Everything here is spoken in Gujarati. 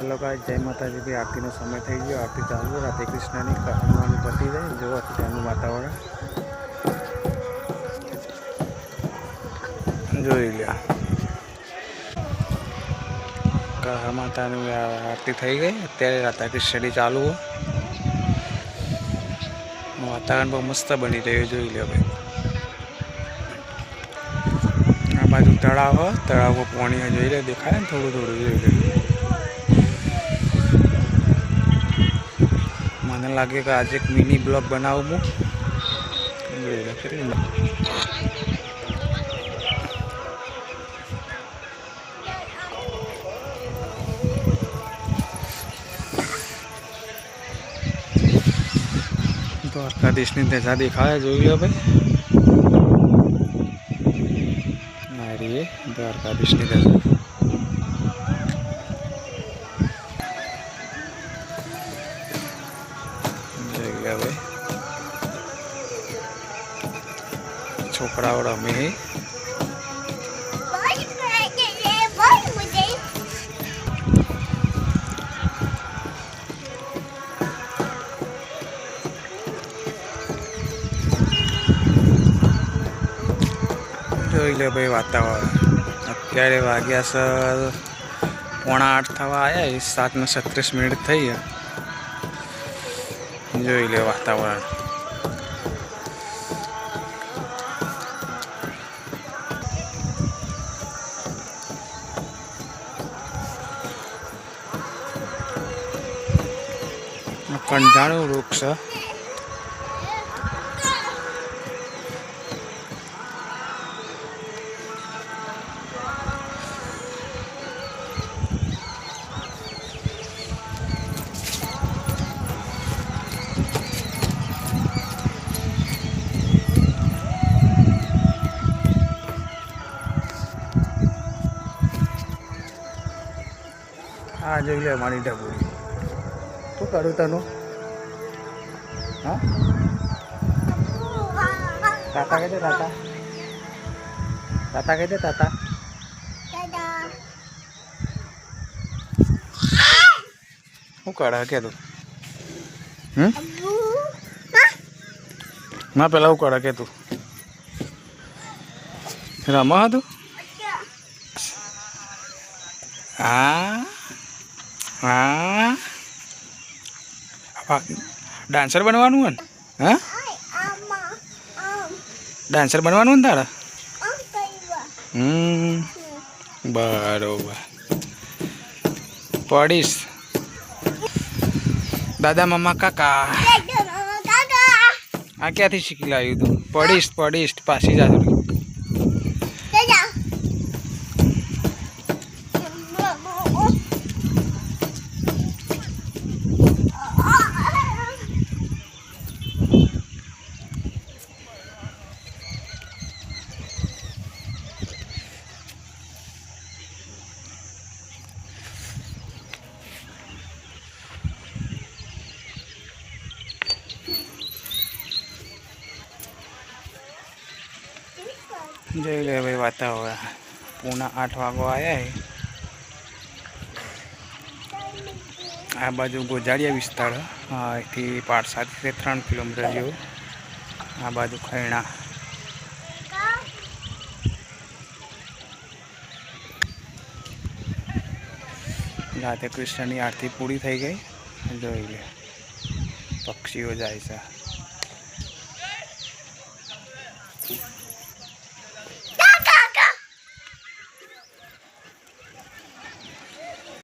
हेलो गाइस, जय माता जी। भी आरती समय थी गयो। आरती चालू राधे कृष्ण की कहानी पती जाए जो अत्यारનું वातावरण જોઈ લ્યા। કળા માતાની આરતી થઈ ગઈ। અત્યારે રાધા કૃષ્ણની ચાલુ હોય। વાતાવરણ બહુ મસ્ત બની રહ્યું જોઈ લ્યો ભાઈ। આ બાજુ તળાવ હોય, તળાવ પાણી જોઈ લે દેખાય ને થોડું થોડું જોઈ લે। મને લાગે કે आज एक मिनी ब्लॉग बनाऊँ હું। દ્વારકાધીશની ધજા દેખાય જોઈ લો ભાઈ। આ રહી દ્વારકાધીશની ધજા જોઈ લો ભાઈ। છોકરાઓ રમે જોઈ લે ભાઈ। વાતાવરણ અત્યારે વાગ્યા છે 7:45 થવા આવ્યા। 7:36 થઈ ગયા। જોઈ લે વાતાવરણ। કંટાળું વૃક્ષ આ જોઈ લે મારી ડબુડી। શું કરું તનું? હા તાતા કહી દે તાતા। તાતા કહી દે તાતા। શું કરે કે તું? ના પેલા શું કરે કે તું? રમા હતું? હા હા ડાન્સર બનવાનું હોય ને? હા ડાન્સર બનવાનું ને તારે? બરોબર પડીશ। દાદા મમ્મા કાકા આ ક્યાંથી શીખી લાવ્યું તું? પડીશ પડીશ પાછી જા થોડી। જોઈ લે ભાઈ વાતાવરણ 7:45 વાગવા આવ્યા। આ બાજુ ગોજાડિયા વિસ્તાર। હા અહીંથી 5-7 3 કિલોમીટર જેવું। આ બાજુ ખૈણા રાધે કૃષ્ણની આરતી પૂરી થઈ ગઈ। જોઈ લે પક્ષીઓ જાય છે।